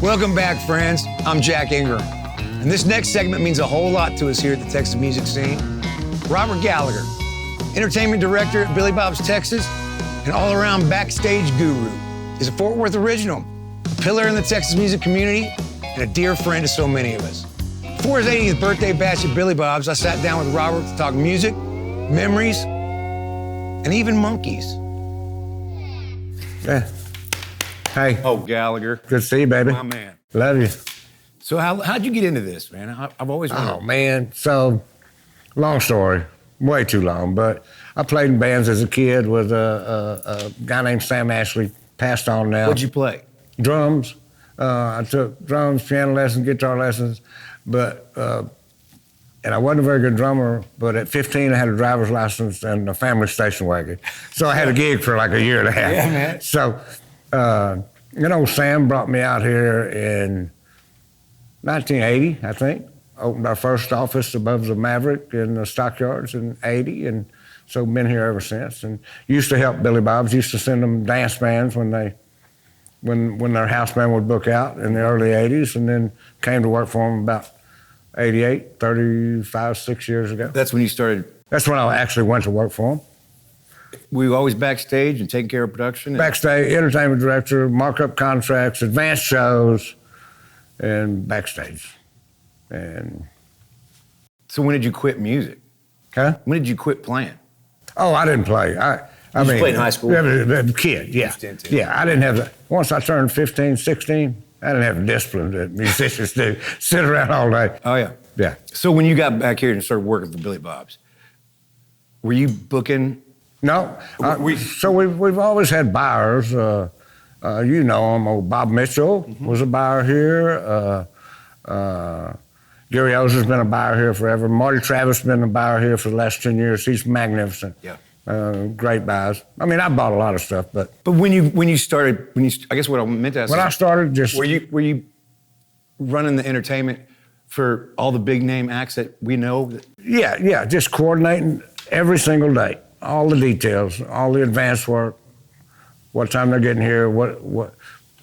Welcome back, friends. I'm Jack Ingram. And this next segment means a whole lot to us here at the Texas music scene. Robert Gallagher, entertainment director at Billy Bob's Texas, and all-around backstage guru, is a Fort Worth original, a pillar in the Texas music community, and a dear friend to so many of us. For his 80th birthday bash at Billy Bob's, I sat down with Robert to talk music, memories, and even monkeys. Yeah. Hey. Oh, Gallagher. Good to see you, baby. My man. Love you. So how'd you get into this, man? I've always wondered. Oh, man. So, long story. Way too long. But I played in bands as a kid with a guy named Sam Ashley, passed on now. What'd you play? Drums. I took drums, piano lessons, guitar lessons. But, and I wasn't a very good drummer, but at 15, I had a driver's license and a family station wagon. So I had a gig for like a year and a half. Yeah, man. So, Sam brought me out here in 1980, I think. Opened our first office above the Maverick in the Stockyards in 80, and so been here ever since. And used to help Billy Bob's, used to send them dance bands when their house band would book out in the early 80s, and then came to work for them about 88, 35, 6 years ago. That's when you started? That's when I actually went to work for them. Were you always backstage and taking care of production? Backstage, entertainment director, mark up contracts, advanced shows, and backstage. And so when did you quit music? Huh? When did you quit playing? Oh, I didn't play. I mean, played in high school? A kid, yeah. Yeah, I didn't have the, once I turned 15, 16, I didn't have the discipline that musicians do. Sit around all day. Oh, yeah. Yeah. So when you got back here and started working for Billy Bob's, were you booking? No. We've always had buyers. You know him. Old Bob Mitchell was a buyer here. Gary Ozer's been a buyer here forever. Marty Travis has been a buyer here for the last 10 years. He's magnificent. Yeah. Great buys. I mean, I bought a lot of stuff, but when you started, I guess what I meant to ask. When I started, just were you running the entertainment for all the big name acts that we know? Yeah, just coordinating every single day, all the details, all the advanced work, what time they're getting here, what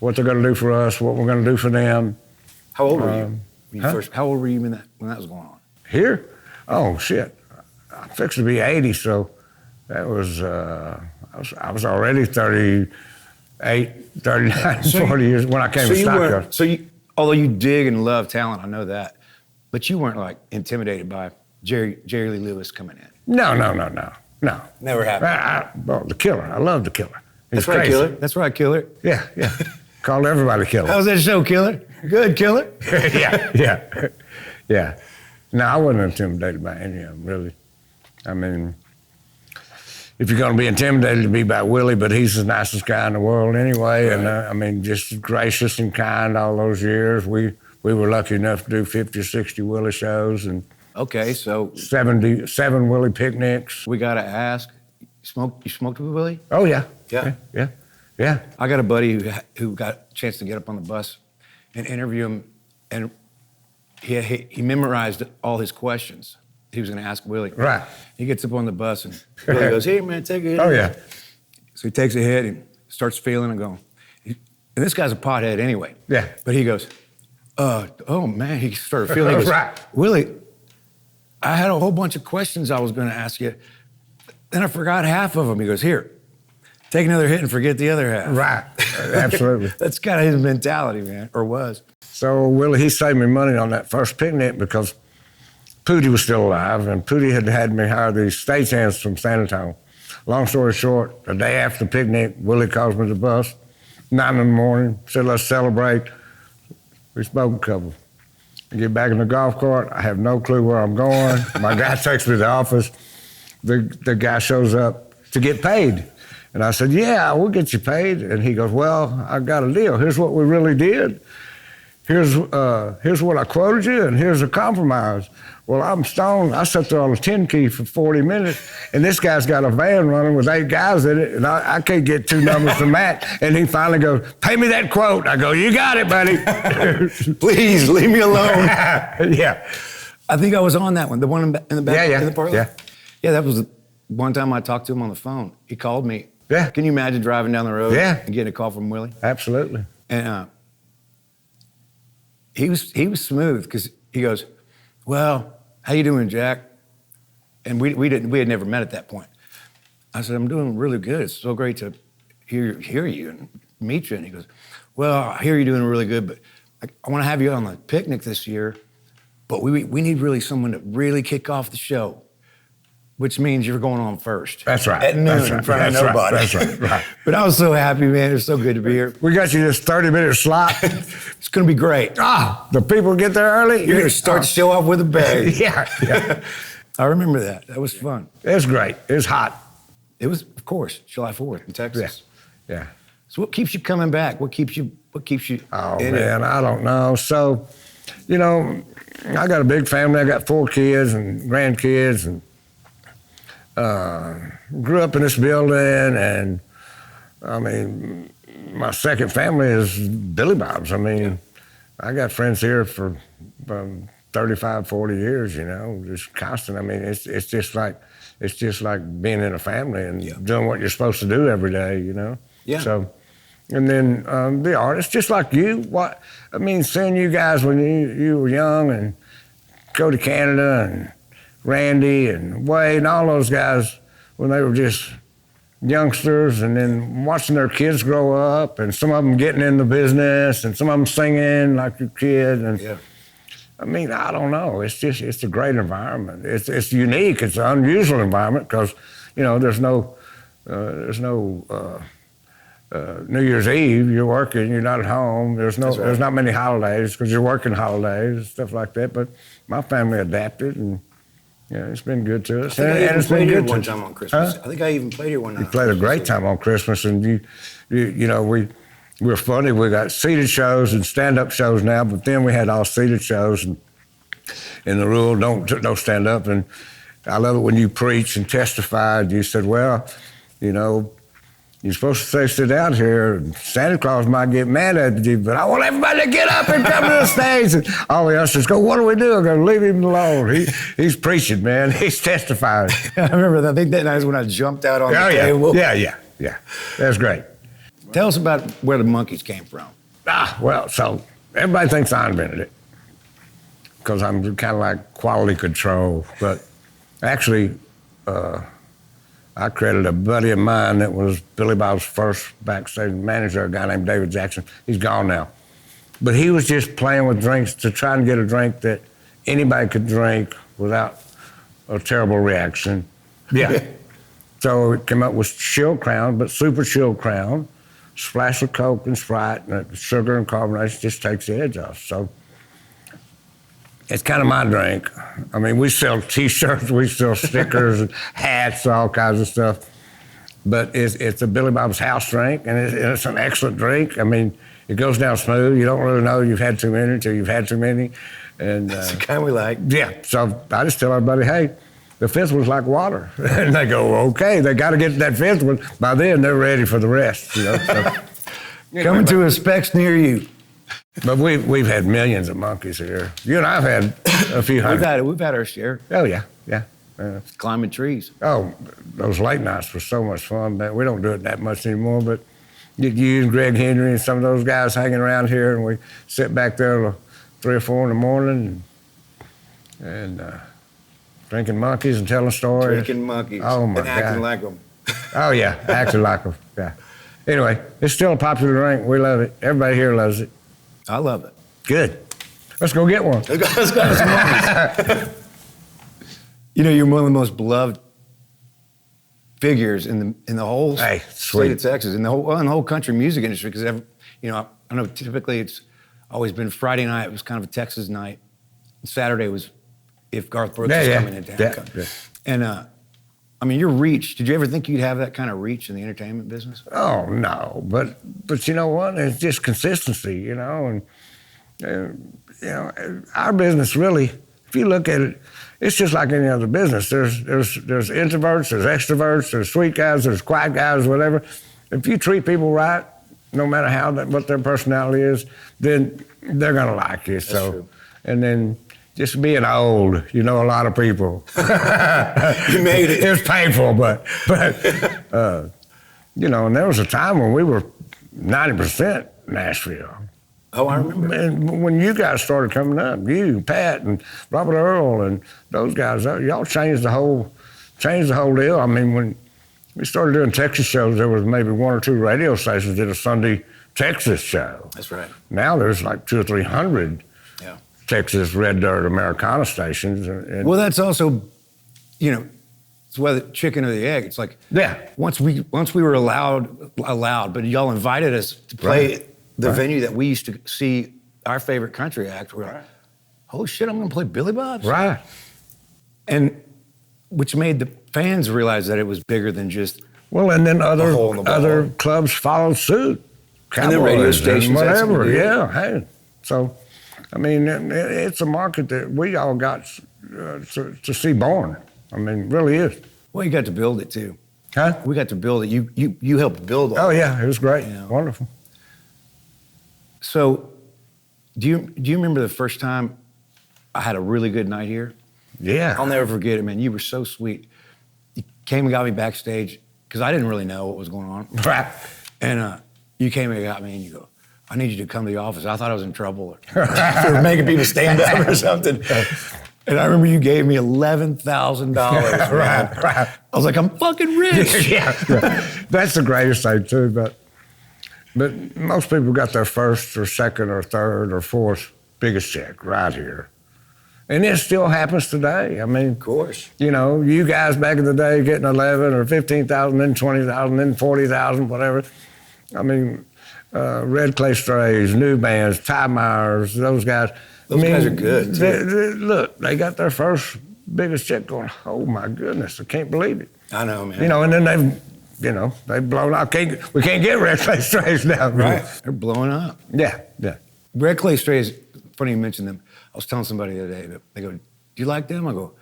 they're going to do for us, what we're going to do for them. How old were you? How old were you when that was going on? Here? Oh shit! I'm fixing to be 80, so that was I was already 38, 39, 40 years when I came to Stockyard. Although you dig and love talent, I know that, but you weren't like intimidated by Jerry Lee Lewis coming in. No. Never happened. Well, the Killer. I love the Killer. That's right, Killer. That's right, Killer. Yeah. Called everybody Killer. How's that show, Killer? Good, Killer. Yeah. No, I wasn't intimidated by any of them, really. I mean, if you're going to be intimidated, to be by Willie, but he's the nicest guy in the world anyway. Right. And I mean, just gracious and kind all those years. We were lucky enough to do 50 or 60 Willie shows and okay, so 77 Willie picnics. We got to ask, you smoked with Willie? Oh, yeah. Yeah. I got a buddy who got a chance to get up on the bus and interview him, and he memorized all his questions he was going to ask Willie. Right. He gets up on the bus and Willie goes, "Hey, man, take a hit." Oh, yeah. So he takes a hit and starts feeling and going. And this guy's a pothead anyway. Yeah. But he goes, oh, man, he started feeling. He goes, right. "Willie, I had a whole bunch of questions I was going to ask you. Then I forgot half of them." He goes, "Here, take another hit and forget the other half." Right, absolutely. That's kind of his mentality, man, or was. So Willie, he saved me money on that first picnic because Pootie was still alive, and Pootie had me hire these stagehands from San Antonio. Long story short, the day after the picnic, Willie calls me to the bus, 9 in the morning, said, "Let's celebrate." We smoked a couple. I get back in the golf cart, I have no clue where I'm going. My guy takes me to the office. The guy shows up to get paid. And I said, "Yeah, we'll get you paid." And he goes, "Well, I got a deal. Here's what we really did. Here's what I quoted you, and here's a compromise." Well, I'm stoned. I sat there on a 10 key for 40 minutes, and this guy's got a van running with 8 guys in it, and I can't get 2 numbers to match. And he finally goes, "Pay me that quote." I go, "You got it, buddy." Please, leave me alone. Yeah. I think I was on that one, the one in the back in the parlor. Yeah, that was the one time I talked to him on the phone. He called me. Yeah. Can you imagine driving down the road and getting a call from Willie? Absolutely. And he was smooth because he goes, well, how you doing, Jack? And we had never met at that point. I said, I'm doing really good. It's so great to hear you and meet you. And he goes, well, I hear you're doing really good, but I want to have you on the picnic this year, but we need really someone to really kick off the show, which means you're going on first. That's right. At noon in front of nobody. That's right. But I was so happy, man. It was so good to be here. We got you this 30-minute slot. It's going to be great. The people get there early. You're going to start the show off with a bang. Yeah. I remember that. That was fun. It was great. It was hot. It was, of course, July 4th in Texas. Yeah. So what keeps you coming back? What keeps you Oh, in man, I don't know. So, you know, I got a big family. I got 4 kids and grandkids, and grew up in this building. And, I mean, my second family is Billy Bob's. I mean, I got friends here for 35, 40 years, you know, just constant. I mean, it's just like being in a family and doing what you're supposed to do every day, you know? Yeah. So, and then the artists, just like you, seeing you guys when you were young, and Cody Canada and Randy and Wade and all those guys when they were just youngsters, and then watching their kids grow up, and some of them getting in the business, and some of them singing like your kid. And I mean, I don't know. It's a great environment. It's unique. It's an unusual environment because, you know, there's no New Year's Eve. You're working. You're not at home. There's not many holidays because you're working holidays, stuff like that. But my family adapted, and it's been good to us. I think I even played here one time on Christmas. Huh? I think I even played here one night. You played a great time on Christmas, and you know, we're funny. We got seated shows and stand-up shows now, but then we had all seated shows, and the rule, don't stand up. And I love it when you preach and testified. You said, well, you know, you're supposed to say sit down here, and Santa Claus might get mad at you, but I want everybody to get up and come to the stage. And all the ushers go, what do we do? I go, leave him alone. He's preaching, man. He's testifying. I remember that. I think that night is when I jumped out on the table. Yeah. That's great. Tell us about where the monkeys came from. Well, so everybody thinks I invented it because I'm kind of like quality control. But actually, I credit a buddy of mine that was Billy Bob's first backstage manager, a guy named David Jackson. He's gone now. But he was just playing with drinks to try and get a drink that anybody could drink without a terrible reaction. Yeah. So it came up with Chill Crown, but super Chill Crown. Splash of Coke and Sprite, and sugar and carbonation just takes the edge off. So it's kind of my drink. I mean, we sell T-shirts, we sell stickers, and hats, all kinds of stuff. But it's a Billy Bob's house drink, and it's an excellent drink. I mean, it goes down smooth. You don't really know you've had too many until you've had too many. And that's the kind we like. Yeah. So I just tell everybody, hey, the fifth one's like water. And they go, okay, they got to get to that fifth one. By then, they're ready for the rest, you know. So, coming to a Specs near you. But we've had millions of monkeys here. You and I have had a few hundred. We've had our share. Oh, yeah. Climbing trees. Oh, those late nights were so much fun, man. We don't do it that much anymore, but you and Greg Henry and some of those guys hanging around here, and we sit back there till 3 or 4 in the morning and drinking monkeys and telling stories. Drinking monkeys. Oh, my God. And acting like them. Oh, yeah, acting like them, yeah. Anyway, it's still a popular drink. We love it. Everybody here loves it. I love it. Good. Let's go get one. Let's go have some monkeys. You know, you're one of the most beloved figures in the whole state of Texas, in the whole country music industry, because, you know, I know typically it's always been Friday night. It was kind of a Texas night. Saturday was if Garth Brooks was coming into town. Yeah. And I mean, your reach. Did you ever think you'd have that kind of reach in the entertainment business? Oh no, but you know what? It's just consistency, you know, and you know, our business really. If you look at it, it's just like any other business. There's introverts, there's extroverts, there's sweet guys, there's quiet guys, whatever. If you treat people right, no matter what their personality is, then they're gonna like you. That's true. And then. Just being old, you know, a lot of people. You made it. It was painful, but you know, and there was a time when we were 90% Nashville. Oh, I remember. And when you guys started coming up, you, Pat, and Robert Earl, and those guys, y'all changed the whole deal. I mean, when we started doing Texas shows, there was maybe 1 or 2 radio stations did a Sunday Texas show. That's right. Now there's like 200 or 300 Texas Red Dirt Americana stations. And well, that's also, it's whether chicken or the egg. It's like once we were allowed, but y'all invited us to play the venue that we used to see our favorite country act. We're like, holy shit, I'm going to play Billy Bob's. Right. And which made the fans realize that it was bigger than just and then other clubs followed suit. And then radio stations, and whatever. Hey, so I mean, it's a market that we all got to see born. I mean, really is. Well, you got to build it too. Huh? We got to build it. You helped build all yeah, it was great. Wonderful. So, do you remember the first time I had a really good night here? Yeah. I'll never forget it, man. You were so sweet. You came and got me backstage because I didn't really know what was going on. Right. And you came and got me and you go, I need you to come to the office. I thought I was in trouble or making people stand up or something. And I remember you gave me $11,000. Right. I was like, I'm fucking rich. yeah. That's the greatest thing too, but most people got their first or second or third or fourth biggest check right here. And it still happens today. I mean, of course. You guys back in the day getting 11 or 15,000, then 20,000, then 40,000, whatever. I mean, Red Clay Strays, New Bands, Ty Myers, those guys. Those guys are good, too. Look, they got their first biggest check going, oh my goodness, I can't believe it. I know, man. And then they've blown up. We can't get Red Clay Strays now. Right. They're blowing up. Yeah. Red Clay Strays, funny you mentioned them. I was telling somebody the other day, they go, do you like them? I go,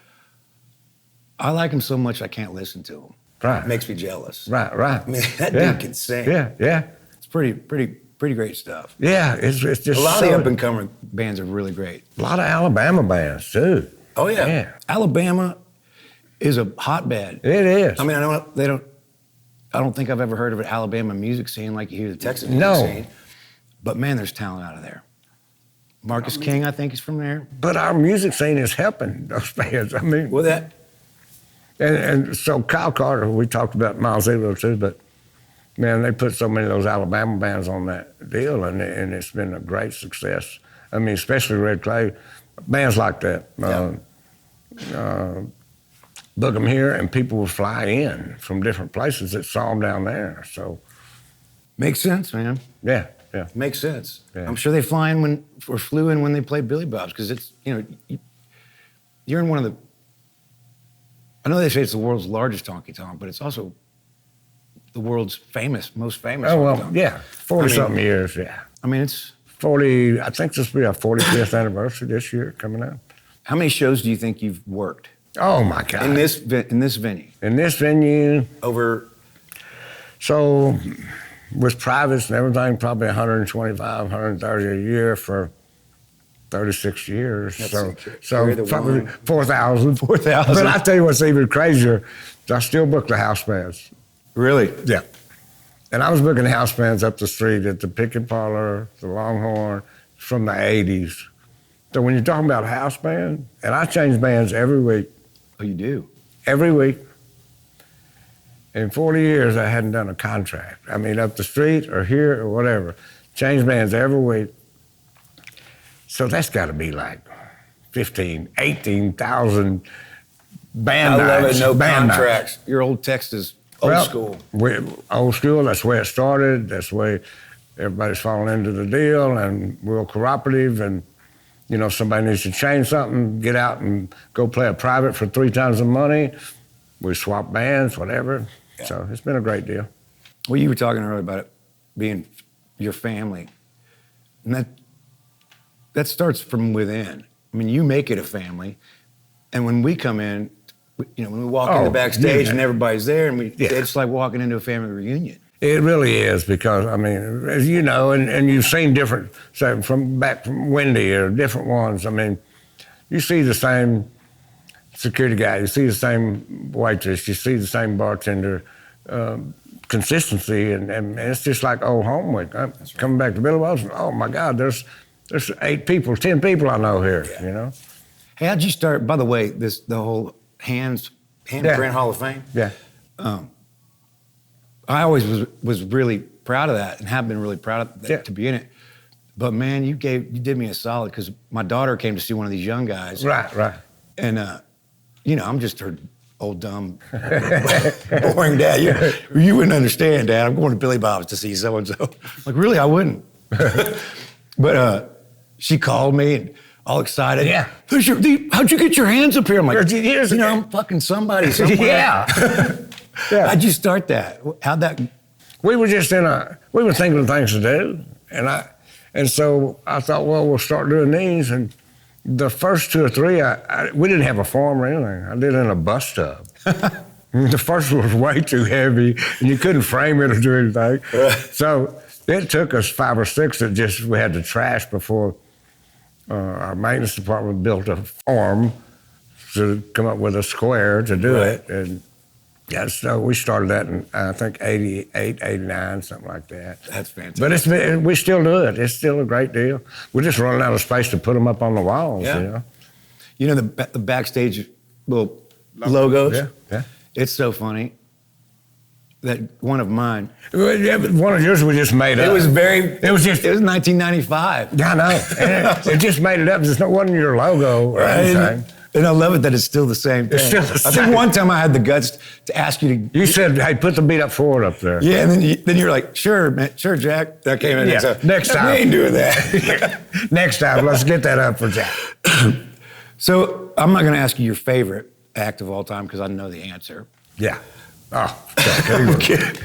I like them so much I can't listen to them. Right. It makes me jealous. Right. I mean, that dude can sing. Yeah. It's pretty great stuff. Yeah, it's just a lot of the up-and-coming bands are really great. A lot of Alabama bands, too. Oh, yeah. Alabama is a hotbed. It is. I mean, I don't think I've ever heard of an Alabama music scene like you hear the Texas music scene. But, man, there's talent out of there. Marcus King, I think, is from there. But our music scene is helping those bands. I mean... Well, that... And so Kyle Carter, we talked about Miles Zero, too, but, man, they put so many of those Alabama bands on that deal, and it's been a great success. I mean, especially Red Clay, bands like that. Book them here, and people would fly in from different places that saw them down there, so... Makes sense, man. Yeah. Makes sense. Yeah. I'm sure they flew in when they play Billy Bob's, because it's, you're in one of the... I know they say it's the world's largest honky-tonk, but it's also the world's most famous honky-tonk. Yeah, 40-something years, yeah. I mean, it's... 40, I think this will be our 45th anniversary this year coming up. How many shows do you think you've worked? Oh, my God. In this venue? In this venue... Over... So, with privates and everything, probably 125, 130 a year for 36 years. So probably 4,000. 4,000. But I tell you what's even crazier, I still book the house bands. Really? Yeah. And I was booking house bands up the street at the Picket Parlor, the Longhorn, from the 80s. So when you're talking about a house band, and I change bands every week. Oh, you do? Every week. In 40 years, I hadn't done a contract. I mean, up the street or here or whatever. Change bands every week. So that's got to be like 15, 18,000 band nights. I love it, no band contracts. Nights. Your old Texas, old school. Old school, that's where it started. That's where everybody's falling into the deal, and we're cooperative, and somebody needs to change something, get out and go play a private for 3 times the money. We swap bands, whatever. Yeah. So it's been a great deal. Well, you were talking earlier about it being your family. And that starts from within. I mean, you make it a family. And when we come in, when we walk in the backstage and everybody's there, and it's like walking into a family reunion. It really is, because, I mean, as you know, and you've seen different, say, from Wendy or different ones, I mean, you see the same security guy, you see the same waitress, you see the same bartender, consistency, and it's just like old home week. I'm coming back to Billy Bob's, and oh my God, there's 8 people, 10 people I know here, you know? Hey, how'd you start, by the way, the whole handprint Hall of Fame? Yeah. I always was really proud of that and have been really proud of that to be in it. But man, you did me a solid, because my daughter came to see one of these young guys. Right. And, you know, I'm just her old, dumb, boring dad. You wouldn't understand, Dad. I'm going to Billy Bob's to see so-and-so. Like, really, I wouldn't. But she called me and all excited. Yeah. How'd you get your hands up here? I'm like, 30 years ago. I'm fucking somebody somewhere. Yeah. How'd you start that? How'd that? We were just we were thinking of things to do, and so I thought, well, we'll start doing these. And the first 2 or 3, we didn't have a farm or anything. I did it in a bus tub. The first one was way too heavy, and you couldn't frame it or do anything. So it took us 5 or 6 that we had to trash before our maintenance department built a farm to come up with a square to do it. And yeah, so we started that in, I think, 88, 89, something like that. That's fantastic. But we still do it. It's still a great deal. We're just running out of space to put them up on the walls, you know? You know the backstage little logos? Yeah. It's so funny that one of mine. Yeah, but one of yours we just made up. It was Yeah, 1995. I know. And it just made it up. It wasn't your logo or anything. And I love it that it's still the same thing. It's still the I same. think one time I had the guts to ask you to. You said, hey, put the beat up forward up there. Yeah, and then you're like, sure, man, sure, Jack. That came in. Yeah, So, next time. We ain't doing that. Next time, let's get that up for Jack. So I'm not going to ask you your favorite act of all time, because I know the answer. Yeah. Oh, I'm kidding.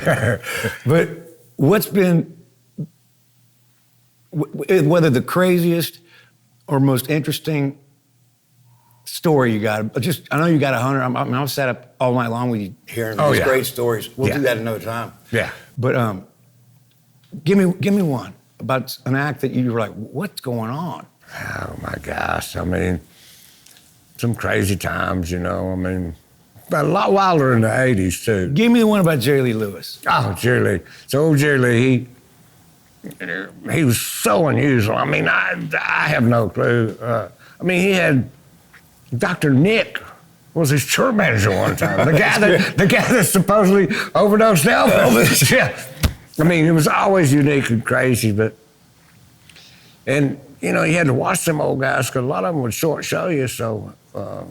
But what's been, whether the craziest or most interesting story you got? I know you got 100. I've sat up all night long with you hearing these great stories. We'll do that another time. Yeah. But give me one about an act that you were like, what's going on? Oh my gosh! I mean, some crazy times, you know. I mean, but a lot wilder in the '80s too. Give me the one about Jerry Lee Lewis. Oh, Jerry Lee. So old Jerry Lee, he was so unusual. I mean, I have no clue. I mean, he had Dr. Nick was his tour manager one time. The guy that supposedly overdosed Elvis. Yeah. I mean, it was always unique and crazy, and you know, you had to watch them old guys because a lot of them would short show you. So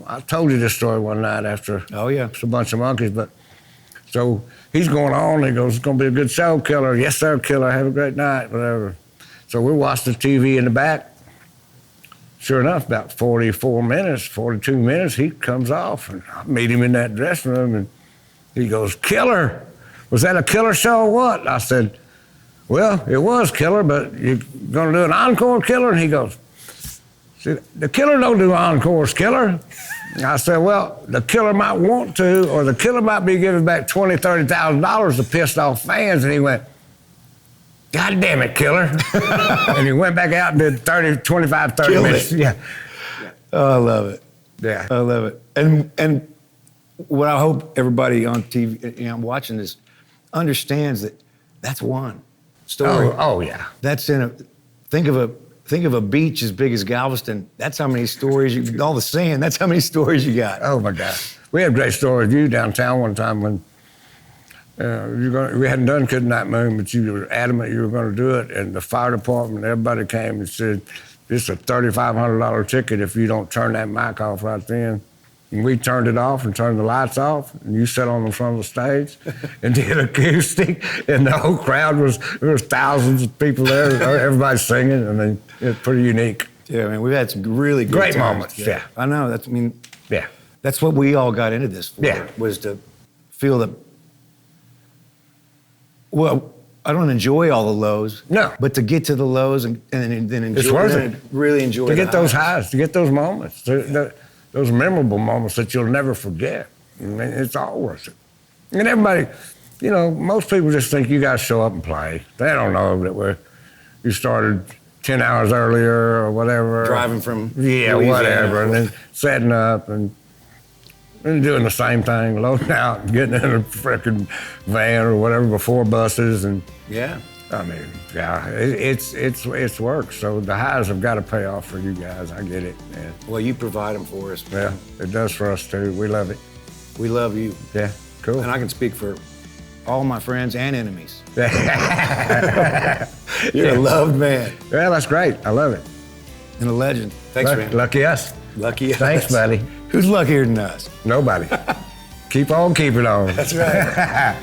I told you this story one night after. Oh yeah. It's a bunch of monkeys, but so he's going on. He goes, "It's going to be a good show, Killer." "Yes, sir, Killer. Have a great night," whatever. So we watched the TV in the back. Sure enough, about 42 minutes, he comes off, and I meet him in that dressing room, and he goes, "Killer, was that a Killer show or what?" I said, "Well, it was Killer, but you're going to do an encore, Killer?" And he goes, "The Killer don't do encores, Killer." I said, "Well, the Killer might want to, or the Killer might be giving back $20,000, $30,000 to pissed off fans." And he went, "God damn it, Killer." And he went back out and did 25, 30 Killed minutes. it. Yeah. Oh, I love it. Yeah. I love it. And what I hope everybody on TV, you know, watching this, understands that that's one story. Oh yeah. That's think of a beach as big as Galveston. That's how many stories all the sand, that's how many stories you got. Oh my God. We had a great story of you downtown one time when we hadn't done Goodnight Moon, but you were adamant you were going to do it, and the fire department, everybody came and said, "This is a $3,500 ticket if you don't turn that mic off right then." And we turned it off and turned the lights off, and you sat on the front of the stage and did acoustic, and the whole crowd there was thousands of people there, everybody singing, and then it was pretty unique. Yeah, man, we've had some really good Great times. moments, yeah. I know, Yeah. that's what we all got into this for, was to feel that, well, I don't enjoy all the lows. No. But to get to the lows and then enjoy It's worth it. Really enjoy to the get those highs, to get those moments, those memorable moments that you'll never forget. I mean, it's all worth it. And everybody, you know, most people just think you guys show up and play. They don't know that you started 10 hours earlier or whatever. Driving from Yeah, Louisiana. whatever, and then setting up. And And doing the same thing, loading out, getting in a freaking van or whatever before buses, and Yeah. I mean, yeah, it's work. So the highs have got to pay off for you guys. I get it, man. Well, you provide them for us. Yeah, it does for us too. We love it. We love you. Yeah, cool. And I can speak for all my friends and enemies. You're You're a loved man Well, that's great. I love it. and a legend. Thanks, man. Lucky us. Lucky us. Thanks, buddy. Who's luckier than us? Nobody. Keep on keeping on. That's right.